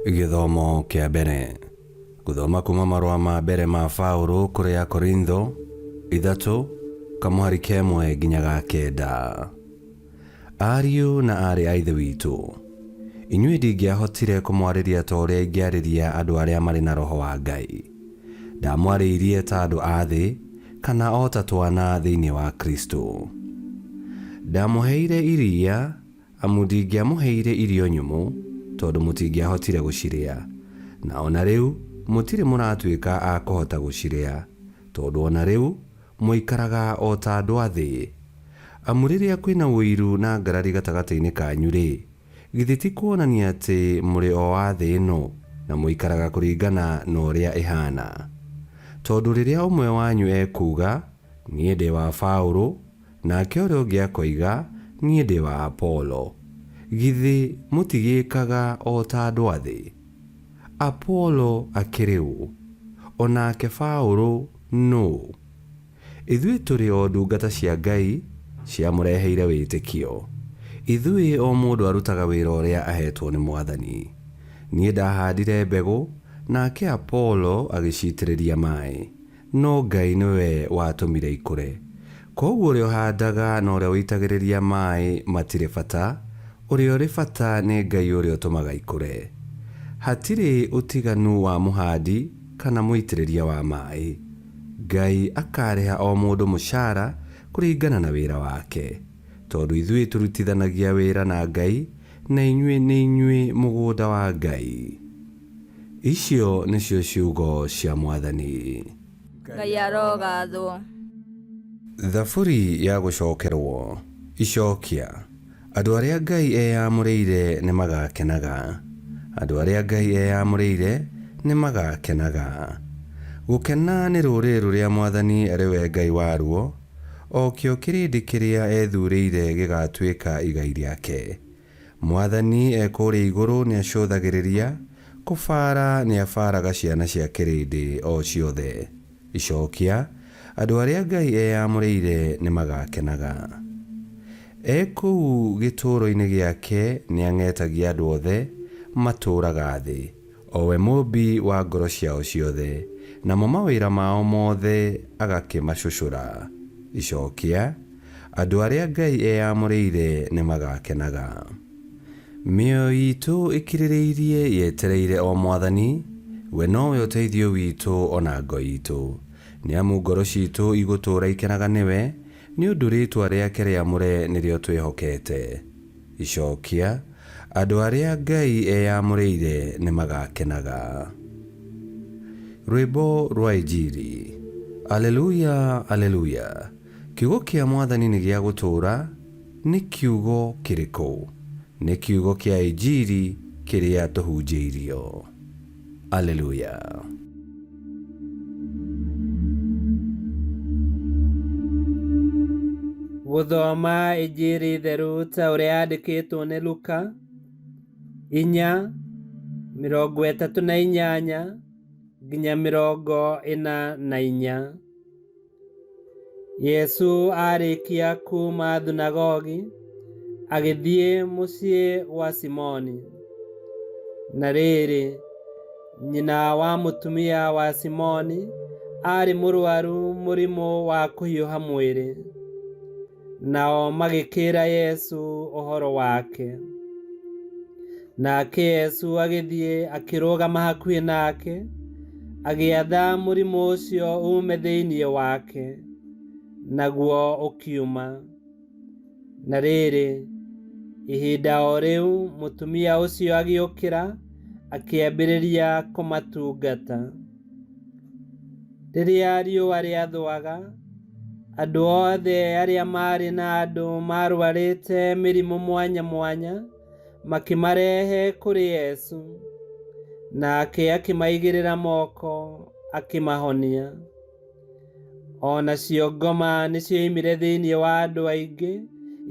Githomo kia mbere. Guthoma kuma marũa ma mbere ma Paulo kũrĩ Akorintho 3 kamũhari kemwe nginya ga 9. Ariũ na aarĩ a Ithe witũ, inyuĩ ndingĩahotire kũmwarĩria ta ũrĩa ingĩarĩria andũ arĩa marĩ na Roho wa Ngai. Ndamwarĩirie ta andũ a thĩ kana o ta twana thĩinĩ wa Kristo. Ndamũheire iria amu ndingĩamũheire irio nyũmũ tondũ mũtingĩahotire gũcirĩa, na ona rĩu mũtirĩ mũratuĩka a kũhota gũcirĩa tondũ ona rĩu mũikaraga o ta andũ a thĩ. Amu rĩrĩa kwĩna ũiru na ngarari gatagatĩ-inĩ kanyu-rĩ, githĩ ti kuonania atĩ mũrĩ o a thĩ ĩno na mũikaraga kũringana na ũrĩa ĩhana? Tondũ rĩrĩa ũmwe wanyu ekuuga niĩ ndĩ wa Paulo, nake ũrĩa ũngĩ akoiga niĩ ndĩ wa Apolo, githĩ mũtigĩkaga o ta andũ a thĩ? Apolo akĩrĩ ũ? Onake Paulo nũ? Ithuĩ tũrĩ o ndungata cia Ngai ciamũreheire wĩtĩkio. Ithuĩ o mũndũ arutaga wĩra ũrĩa ahetwo nĩ Mwathani. Niĩ ndahandire mbegũ, nake Apolo agĩcitĩrĩria maĩ, no Ngai nĩwe watũmire ikũre. Koguo ũrĩa ũhandaga na ũrĩa ũitagĩrĩria maĩ matirĩ bata, ũrĩa ũrĩ bata nĩ Ngai ũrĩa ũtũmaga ikũre. Hatirĩ ũtiganu wa mũhandi kana mũitĩrĩria wa maĩ. Ngai akarĩha o mũndũ mũcara kũringana na wĩra wake, tondũ ithuĩ tũrutithanagia wĩra na Ngai, na inyuĩ nĩ inyuĩ mũgũnda wa Ngai. Icio nĩcio ciugo cia Mwathani. Ngai arogathwo. Thaburi ya gũcokerwo. Icokia. Andũ arĩa Ngai eyamũrĩire nĩ magakenaga. Andũ arĩa Ngai eyamũrĩire nĩ magakenaga. Gũkena nĩ rũrĩrĩ rũrĩa Mwathani arĩ we Ngai waruo, o kĩo kĩrĩndĩ kĩrĩa ethurĩire gĩgatuĩka igai rĩake. Mwathani ekũrĩa igũrũ nĩ acũthagĩrĩria, kũbara nĩ abaraga ciana cia kĩrĩndĩ o ciothe. Icokia. Andũ arĩa Ngai eyamũrĩire nĩ magakenaga. Ekũu gĩtũũro-inĩ gĩake nĩ ang'etagia andũ othe matũũraga thĩ, o we mũmbi wa ngoro ciao ciothe, namo mawĩra mao mothe agakĩmacucũra. Icokia. Andũ arĩa Ngai eyamũrĩire nĩ magakenaga. Mĩoyo itũ ĩkirĩrĩirie yetereire o Mwathani, we nowe ũteithio witũ ona ngo itũ. Nĩ amu ngoro citũ igũtũũra ikenaga nĩwe, nĩ ũndũ rĩĩtwa rĩake rĩamũre nĩrĩo twĩhokete. Icokia. Andũ arĩa Ngai eyamũrĩire nĩ magakenaga. Rwĩmbo rwa Injili. Aleluya, aleluya. Kiugo kĩa Mwathani nĩ gĩa gũtũũra. Nĩ kiugo kĩrĩkũ? Nĩ kiugo kĩa Injili kĩrĩa tũhunjĩirio. Aleluya. Gũthoma Injili theru ta ũrĩa yandĩkĩtwo nĩ Luka 4:38 nginya 44. Yesu arĩkia kuma thunagogi agĩthiĩ mũciĩ wa Simoni. Na rĩrĩ, nyina wa mũtumia wa Simoni arĩ mũrwaru mũrimũ wa kũhiũha mwĩrĩ. Nao magĩkĩra Yesu ũhoro wake. Nake Yesu agĩthiĩ akĩrũgama hakuhĩ nake, agĩatha mũrimũ ũcio ume thĩinĩ wake, naguo ũkiuma. Na rĩrĩ, ihinda o rĩu mũtumia ũcio agĩũkĩra akĩambĩrĩria kũmatungata. Rĩrĩa riũa rĩathũaga, andũ othe arĩa marĩ na andũ marwarĩte mĩrimũ mwanya mwanya makĩmarehe kũrĩ Yesu, nake akĩmaigĩrĩra moko akĩmahonia. O nacio ngoma nĩcioimire thĩinĩ wa andũ aingĩ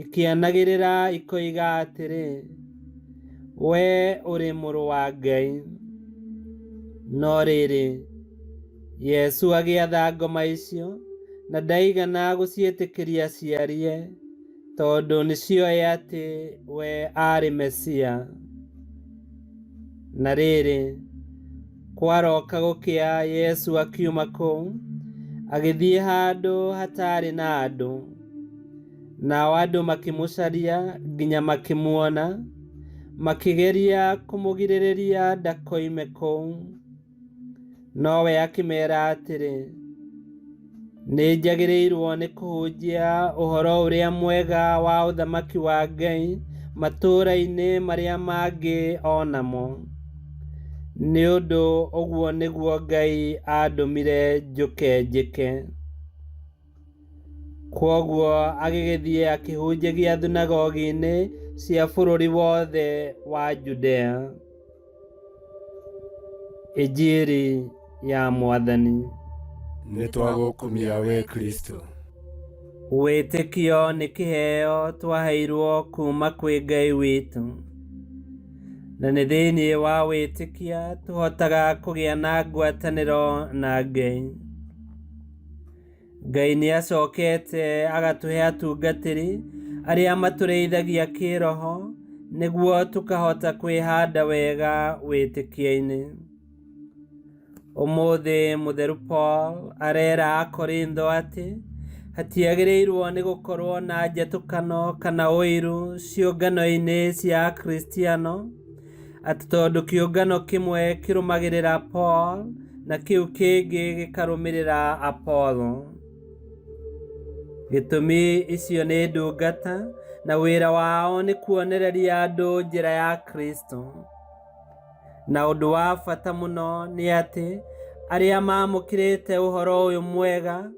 ikĩanagĩrĩra ikoiga atĩrĩ, we ũrĩ mũrũ wa Ngai. No rĩrĩ, Yesu agĩatha ngoma icio, na ndaigana gũciĩtĩkĩria ciarie, tondũ nĩcioĩ atĩ we arĩ Mesia. Na rĩrĩ, kwaroka gũkĩa Yesu akiuma kũu, agĩthiĩ handũ hatarĩ na andũ. Nao andũ makĩmũcaria nginya makĩmuona, makĩgeria kũmũgirĩrĩria ndakoime kũu. Nowe akĩmeera atĩrĩ, nĩ njagĩrĩirwo nĩ kũhunjia ũhoro ũrĩa mwega wa ũthamaki wa Ngai matũũra-inĩ marĩa mangĩ o namo. Nĩ ũndũ ũguo nĩguo Ngai andũmire njũke njĩke. Kwoguo agĩgĩthiĩ akĩhunjagia thunagogi-inĩ cia bũrũri wothe wa Judea. Injili ya Mwathani. Nĩtwagũkumia we Kristo. Wĩtĩkio nĩ kĩheo twaheirwo kuma kwĩ Ngai witũ. Na nĩ thĩinĩ wa wĩtĩkia tũhotaga kũgĩa na ngwatanĩro na Ngai. Ngai nĩ acokete agatũhe atungatĩri arĩa matũrĩithagia kĩroho nĩguo tũkahota kwĩhanda wega wĩtĩkia-inĩ. Ũmũthĩ mũtheru Paul arera Akorintho atĩ hatiagĩrĩirwo nĩ gũkorwo na njatũkano kana ũiru ciũngano-inĩ cia Akristiano, atĩ tondũ kĩũngano kĩmwe kĩrũmagĩrĩra Paul na kĩu kĩngĩ gĩkarũmĩrĩra Apollo. Gĩtũmi icio nĩ ndungata na wĩra wao nĩ kuonereria andũ njĩra ya Kristo. Na ũndũ wa bata mũno nĩ atĩ arĩa mamũkĩrĩte ũhoro ũyũ mwega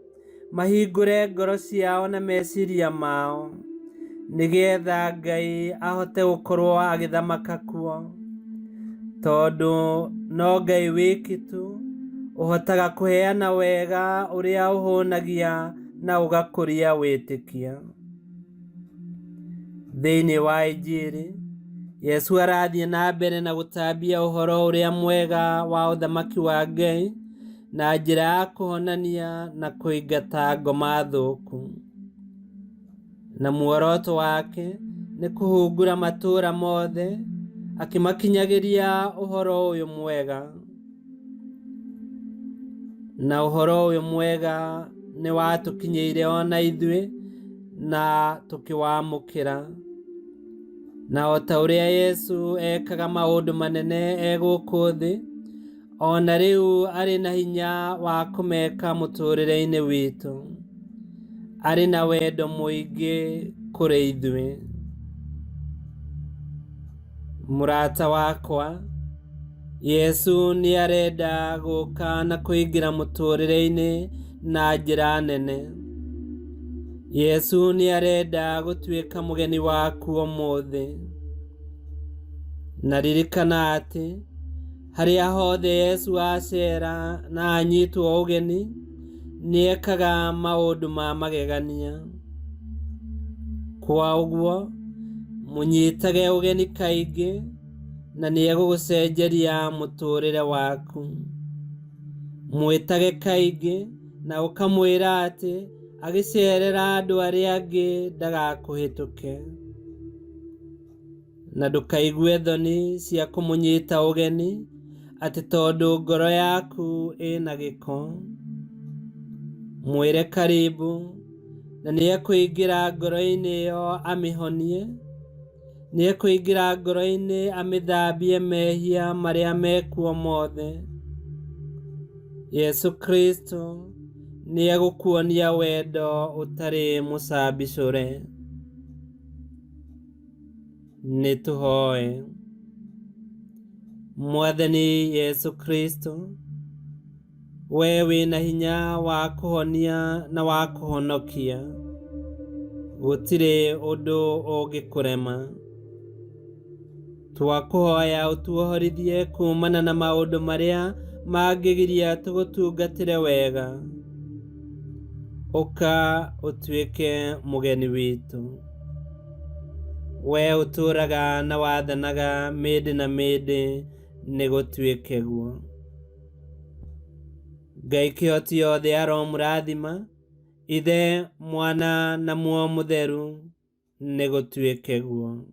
mahingũre ngoro ciao na meciria mao, nĩgetha Ngai ahote gũkorwo agĩthamaka kuo. Tondũ no Ngai wiki tu ũhotaga kũheana wega ũrĩa ũhũnagia na ũgakũria wĩtĩkia. Thĩinĩ wa Injili, Yesu arathiĩ na mbere na gũtambia ũhoro ũrĩa mwega wa ũthamaki wa Ngai na njĩra ya kũhonania na kũingata ngoma thũku. Na muoroto wake nĩ kũhungura matũũra mothe, akĩmakinyagĩria ũhoro ũyũ mwega. Na ũhoro ũyũ mwega nĩ watũkinyĩire ona ithuĩ na tũkĩwamũkĩra. Na o ta ũrĩa Yesu ekaga maũndũ manene egũkũ thĩ, ona rĩu arĩ na hinya wa kũmeka mũtũũrĩre-inĩ witũ. Arĩ na wendo mũingĩ kũrĩ ithuĩ. Mũrata wakwa, Yesu nĩ arenda gũka na kũingĩra mũtũũrĩre-inĩ na njĩra nene. Yesu nĩ arenda gũtuĩka mũgeni waku ũmũthĩ. Na ririkana atĩ harĩa hothe Yesu acera na anyitwo ũgeni, nĩ ekaga maũndũ ma magegania. Kwa ũguo, mũnyitage ũgeni kaingĩ na nĩ egũgũcenjeria mũtũũrĩre waku. Mwĩtage kaingĩ na ũkamwĩra atĩ agĩcerera andũ arĩa angĩ ndagakũhĩtũke. Na ndũkaigue thoni cia kũmũnyita ũgeni atĩ tondũ ngoro yaku ĩna gĩko. Mwĩre karibu na nĩ ekũingĩra ngoro-inĩ ĩyo amĩhonie. Nĩ ekũingĩra ngoro-inĩ amĩthambie mehia marĩa mekuo mothe. Yesu Kristo nĩ egũkuonia wendo ũtarĩ mũcambicũre. Nĩ tũhoe. Mwathani Yesu Kristo, we wĩna hinya wa kũhonia na wa kũhonokia. Gũtirĩ ũndũ ũngĩkũrema. Twakũhoya ũtuohorithie kumana na maũndũ marĩa mangĩgiria tũgũtungatĩre wega. Ũka ũtuĩke mũgeni witũ. We ũtũũraga na wathanaga mĩndĩ na mĩndĩ nĩ gũtuĩke guo. Ngai kĩhoti yothe aromũrathima, Ithe, Mwana na Muoyo Mũtheru nĩ gũtuĩke guo.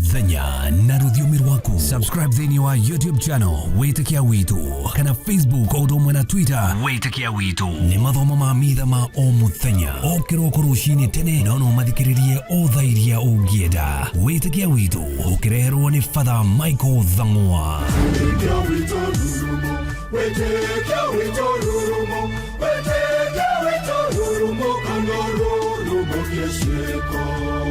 muthenya na rũthiomi rwaku. Subscribe thĩinĩ wa YouTube channel Wĩtĩkia Witũ kana Facebook o ũndũ ũmwe na Twitter Wĩtĩkia Witũ. Nĩ mathomo ma mitha ma o muthenya o kĩroko rũcinĩ tene na no mathikĩrĩrie o thaa iria ũngĩenda. Wĩtĩkia Witũ ũkĩreherwo nĩ Father Michael Thang'wa. Wĩtĩkia Witũ rurumo, Wĩtĩkia Witũ rurumo, Wĩtĩkia Witũ rurumo kana rurumo kĩciko.